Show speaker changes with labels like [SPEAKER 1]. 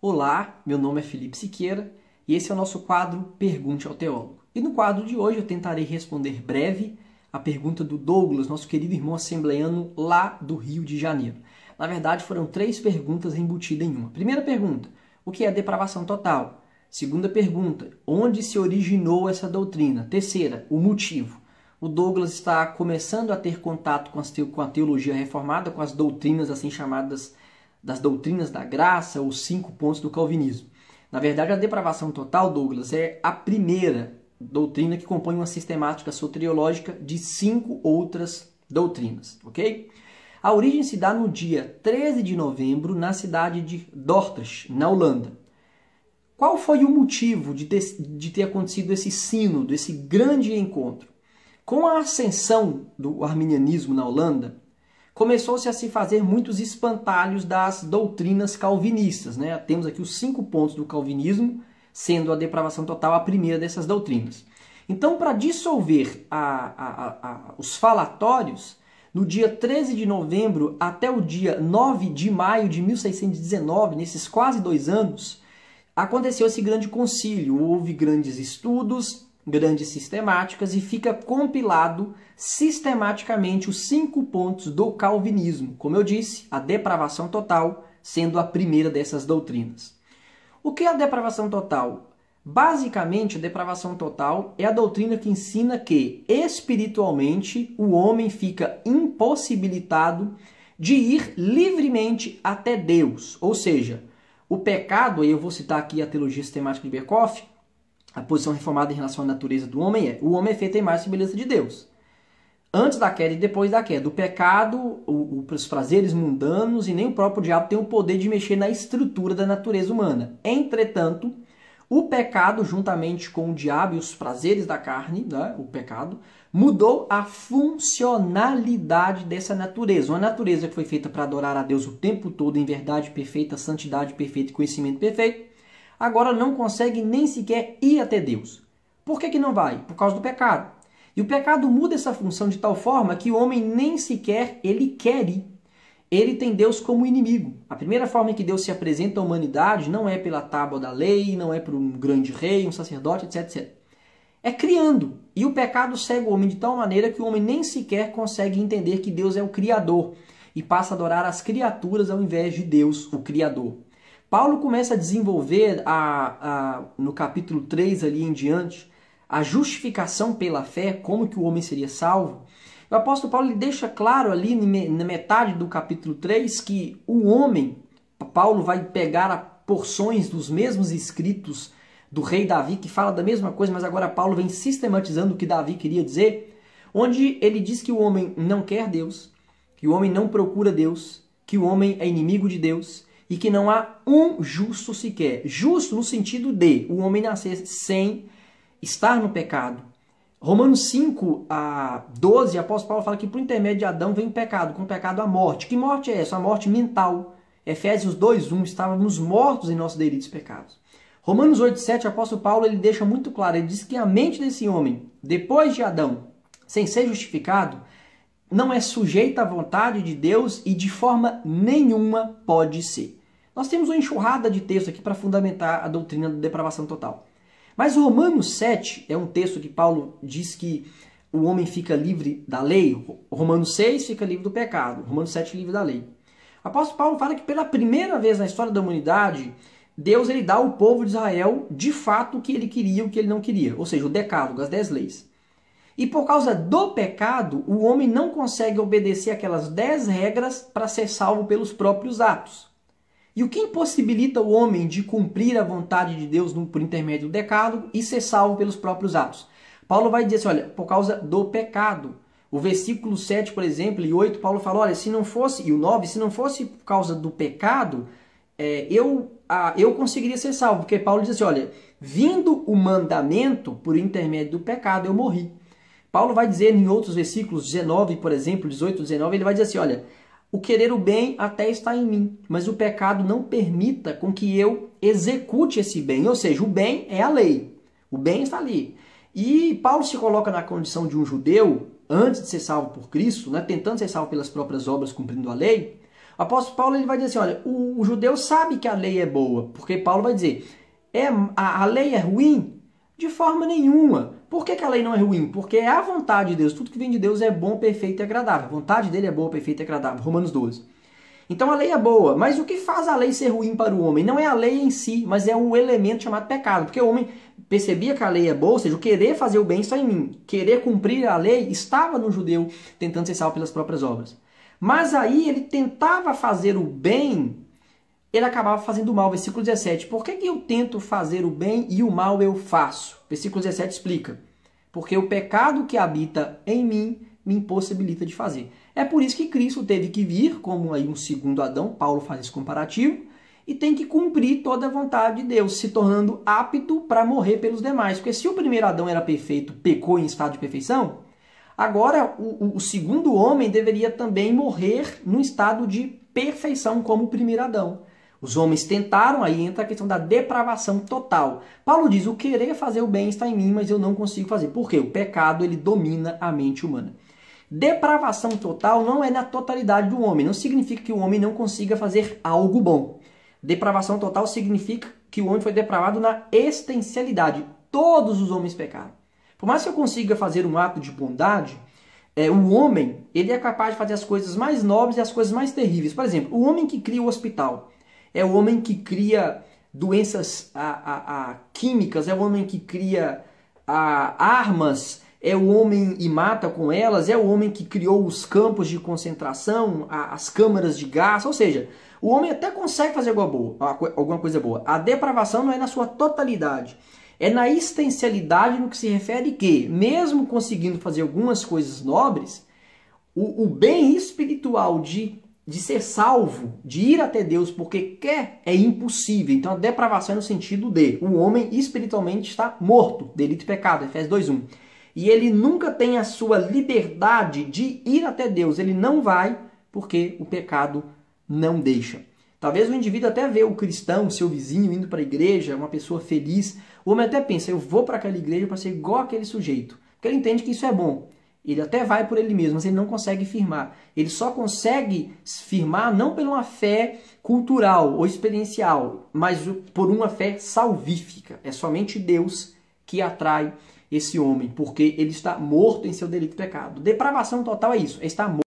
[SPEAKER 1] Olá, meu nome é Felipe Siqueira e esse é o nosso quadro Pergunte ao Teólogo. E no quadro de hoje eu tentarei responder breve a pergunta do Douglas, nosso querido irmão assembleano lá do Rio de Janeiro. Na verdade, foram 3 perguntas embutidas em uma. Primeira pergunta, o que é depravação total? Segunda pergunta, onde se originou essa doutrina? Terceira, o motivo. O Douglas está começando a ter contato com a teologia reformada, com as doutrinas assim chamadas das doutrinas da graça, os 5 pontos do calvinismo. Na verdade, a depravação total, Douglas, é a primeira doutrina que compõe uma sistemática soteriológica de 5 outras doutrinas, ok? A origem se dá no dia 13 de novembro, na cidade de Dordrecht, na Holanda. Qual foi o motivo de ter acontecido esse sínodo, esse grande encontro? Com a ascensão do arminianismo na Holanda, começou-se a se fazer muitos espantalhos das doutrinas calvinistas, né? Temos aqui os 5 pontos do calvinismo, sendo a depravação total a primeira dessas doutrinas. Então, para dissolver os falatórios, no dia 13 de novembro até o dia 9 de maio de 1619, nesses quase 2 anos, aconteceu esse grande concílio. Houve grandes estudos, grandes sistemáticas, e fica compilado sistematicamente os 5 pontos do calvinismo. Como eu disse, a depravação total sendo a primeira dessas doutrinas. O que é a depravação total? Basicamente, a depravação total é a doutrina que ensina que, espiritualmente, o homem fica impossibilitado de ir livremente até Deus. Ou seja, o pecado, aí eu vou citar aqui a teologia sistemática de Berkhoff, a posição reformada em relação à natureza do homem é: o homem é feito à imagem e semelhança de Deus. Antes da queda e depois da queda. O pecado, os prazeres mundanos e nem o próprio diabo tem o poder de mexer na estrutura da natureza humana. Entretanto, o pecado, juntamente com o diabo e os prazeres da carne, né, o pecado, mudou a funcionalidade dessa natureza. Uma natureza que foi feita para adorar a Deus o tempo todo em verdade perfeita, santidade perfeita e conhecimento perfeito, agora não consegue nem sequer ir até Deus. Por que não vai? Por causa do pecado. E o pecado muda essa função de tal forma que o homem nem sequer ele quer ir. Ele tem Deus como inimigo. A primeira forma em que Deus se apresenta à humanidade não é pela tábua da lei, não é por um grande rei, um sacerdote, etc, etc. É criando. E o pecado cega o homem de tal maneira que o homem nem sequer consegue entender que Deus é o Criador e passa a adorar as criaturas ao invés de Deus, o Criador. Paulo começa a desenvolver, no capítulo 3 ali em diante, a justificação pela fé, como que o homem seria salvo. O apóstolo Paulo ele deixa claro ali na metade do capítulo 3 que o homem, Paulo vai pegar porções dos mesmos escritos do rei Davi, que fala da mesma coisa, mas agora Paulo vem sistematizando o que Davi queria dizer, onde ele diz que o homem não quer Deus, que o homem não procura Deus, que o homem é inimigo de Deus, e que não há um justo sequer. Justo no sentido de o homem nascer sem estar no pecado. Romanos 5, a 12, o apóstolo Paulo fala que por intermédio de Adão vem o pecado, com o pecado a morte. Que morte é essa? A morte mental. Efésios 2:1, estávamos mortos em nossos delitos e pecados. Romanos 8:7, o apóstolo Paulo ele deixa muito claro, ele diz que a mente desse homem, depois de Adão, sem ser justificado, não é sujeita à vontade de Deus e de forma nenhuma pode ser. Nós temos uma enxurrada de texto aqui para fundamentar a doutrina da depravação total. Mas Romanos 7 é um texto que Paulo diz que o homem fica livre da lei. Romanos 6 fica livre do pecado. Romanos 7 livre da lei. O apóstolo Paulo fala que pela primeira vez na história da humanidade, Deus ele dá ao povo de Israel de fato o que ele queria e o que ele não queria. Ou seja, o decálogo, as 10 leis. E por causa do pecado, o homem não consegue obedecer aquelas 10 regras para ser salvo pelos próprios atos. E o que impossibilita o homem de cumprir a vontade de Deus por intermédio do decálogo e ser salvo pelos próprios atos? Paulo vai dizer assim, olha, por causa do pecado. O versículo 7, por exemplo, e 8, Paulo fala, olha, se não fosse, e o 9, se não fosse por causa do pecado, eu conseguiria ser salvo. Porque Paulo diz assim, olha, vindo o mandamento por intermédio do pecado, eu morri. Paulo vai dizer em outros versículos, 19, por exemplo, 18, 19, ele vai dizer assim, olha, o querer o bem até está em mim, mas o pecado não permita com que eu execute esse bem. Ou seja, o bem é a lei. O bem está ali. E Paulo se coloca na condição de um judeu, antes de ser salvo por Cristo, né, tentando ser salvo pelas próprias obras, cumprindo a lei, O apóstolo Paulo ele vai dizer assim, olha, o judeu sabe que a lei é boa, porque Paulo vai dizer, a lei é ruim? De forma nenhuma. Por que a lei não é ruim? Porque é a vontade de Deus. Tudo que vem de Deus é bom, perfeito e agradável. A vontade dele é boa, perfeita e agradável. Romanos 12. Então a lei é boa, mas o que faz a lei ser ruim para o homem? Não é a lei em si, mas é um elemento chamado pecado. Porque o homem percebia que a lei é boa, ou seja, o querer fazer o bem está em mim. Querer cumprir a lei estava no judeu, tentando ser salvo pelas próprias obras. Mas aí ele tentava fazer o bem, ele acabava fazendo o mal. Versículo 17. Por que eu tento fazer o bem e o mal eu faço? Versículo 17 explica. Porque o pecado que habita em mim me impossibilita de fazer. É por isso que Cristo teve que vir como aí um segundo Adão, Paulo faz esse comparativo, e tem que cumprir toda a vontade de Deus, se tornando apto para morrer pelos demais. Porque se o primeiro Adão era perfeito, pecou em estado de perfeição, agora o segundo homem deveria também morrer no estado de perfeição como o primeiro Adão. Os homens tentaram, aí entra a questão da depravação total. Paulo diz, o querer fazer o bem está em mim, mas eu não consigo fazer. Por quê? O pecado ele domina a mente humana. Depravação total não é na totalidade do homem, não significa que o homem não consiga fazer algo bom. Depravação total significa que o homem foi depravado na existencialidade. Todos os homens pecaram. Por mais que eu consiga fazer um ato de bondade, o homem ele é capaz de fazer as coisas mais nobres e as coisas mais terríveis. Por exemplo, o homem que cria o hospital é o homem que cria doenças químicas, é o homem que cria armas, é o homem e mata com elas, é o homem que criou os campos de concentração, as câmaras de gás, ou seja, o homem até consegue fazer alguma coisa boa. A depravação não é na sua totalidade, é na existencialidade no que se refere que, mesmo conseguindo fazer algumas coisas nobres, o bem espiritual de ser salvo, de ir até Deus porque quer, é impossível. Então a depravação é no sentido de o homem espiritualmente está morto, delito e pecado, Efésios 2:1. E ele nunca tem a sua liberdade de ir até Deus. Ele não vai porque o pecado não deixa. Talvez o indivíduo até vê o cristão, seu vizinho, indo para a igreja, uma pessoa feliz. O homem até pensa, eu vou para aquela igreja para ser igual aquele sujeito. Porque ele entende que isso é bom. Ele até vai por ele mesmo, mas ele não consegue firmar. Ele só consegue firmar não por uma fé cultural ou experiencial, mas por uma fé salvífica. É somente Deus que atrai esse homem, porque ele está morto em seu delito e pecado. Depravação total é isso, é estar morto.